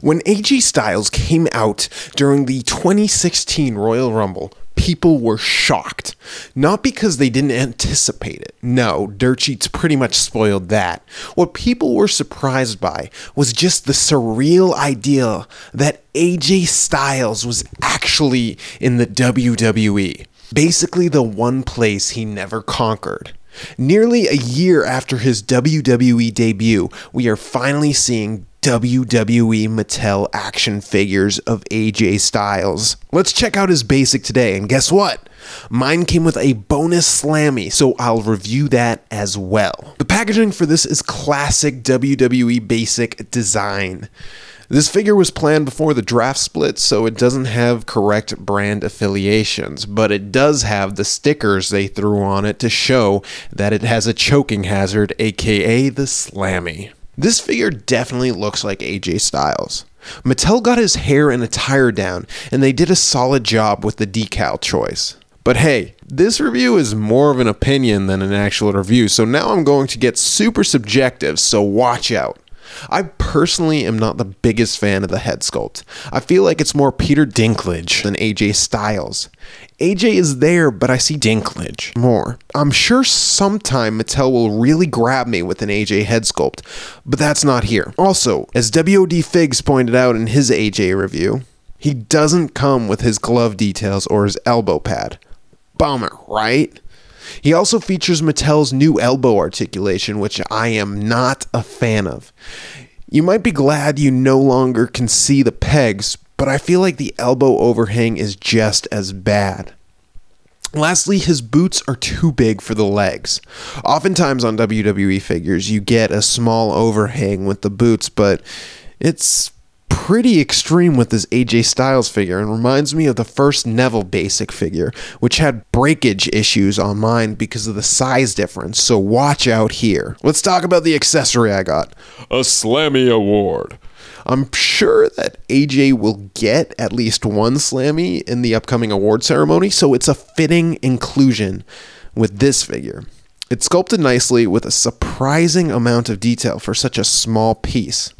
When AJ Styles came out during the 2016 Royal Rumble, people were shocked. Not because they didn't anticipate it. No, dirt sheets pretty much spoiled that. What people were surprised by was just the surreal idea that AJ Styles was actually in the WWE. Basically the one place he never conquered. Nearly a year after his WWE debut, we are finally seeing WWE Mattel action figures of AJ Styles. Let's check out his basic today, and guess what? Mine came with a bonus SLAMMY, so I'll review that as well. The packaging for this is classic WWE basic design. This figure was planned before the draft split, so it doesn't have correct brand affiliations, but it does have the stickers they threw on it to show that it has a choking hazard, aka the SLAMMY. This figure definitely looks like AJ Styles. Mattel got his hair and attire down, and they did a solid job with the decal choice. But hey, this review is more of an opinion than an actual review, so now I'm going to get super subjective, so watch out. I personally am not the biggest fan of the head sculpt. I feel like it's more Peter Dinklage than AJ Styles. AJ is there, but I see Dinklage more. I'm sure sometime Mattel will really grab me with an AJ head sculpt, but that's not here. Also, as WOD Figs pointed out in his AJ review, he doesn't come with his glove details or his elbow pad. Bummer, right? He also features Mattel's new elbow articulation, which I am not a fan of. You might be glad you no longer can see the pegs, but I feel like the elbow overhang is just as bad. Lastly, his boots are too big for the legs. Oftentimes on WWE figures, you get a small overhang with the boots, but it's pretty extreme with this AJ Styles figure and reminds me of the first Neville basic figure, which had breakage issues on mine because of the size difference, so watch out here. Let's talk about the accessory I got. A SLAMMY award. I'm sure that AJ will get at least one SLAMMY in the upcoming award ceremony, so it's a fitting inclusion with this figure. It's sculpted nicely with a surprising amount of detail for such a small piece.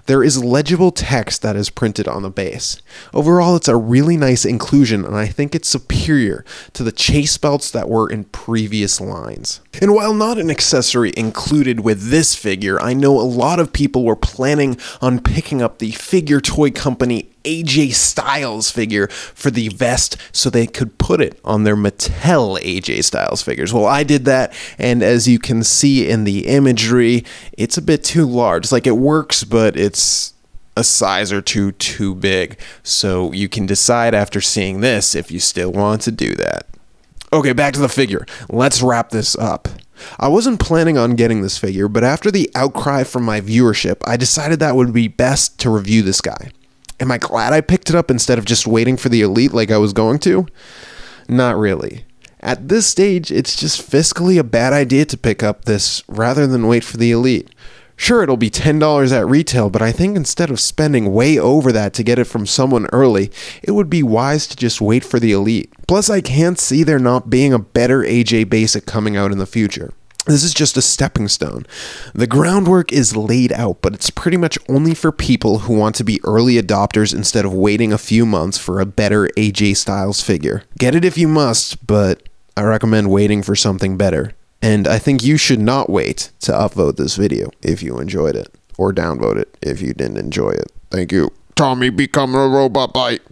There is legible text that is printed on the base. Overall, it's a really nice inclusion, and I think it's superior to the chase belts that were in previous lines. And while not an accessory included with this figure, I know a lot of people were planning on picking up the figure toy company AJ Styles figure for the vest so they could put it on their Mattel AJ Styles figures. Well, I did that, and as you can see in the imagery, it's a bit too large. Like, it works, but it's a size or two too big. So you can decide after seeing this if you still want to do that. Okay, back to the figure. Let's wrap this up. I wasn't planning on getting this figure, but after the outcry from my viewership, I decided that would be best to review this guy. Am I glad I picked it up instead of just waiting for the Elite like I was going to? Not really. At this stage, it's just fiscally a bad idea to pick up this rather than wait for the Elite. Sure, it'll be $10 at retail, but I think instead of spending way over that to get it from someone early, it would be wise to just wait for the Elite. Plus, I can't see there not being a better AJ Basic coming out in the future. This is just a stepping stone. The groundwork is laid out, but it's pretty much only for people who want to be early adopters instead of waiting a few months for a better AJ Styles figure. Get it if you must, but I recommend waiting for something better. And I think you should not wait to upvote this video if you enjoyed it, or downvote it if you didn't enjoy it. Thank you. Tommy become a robot bite.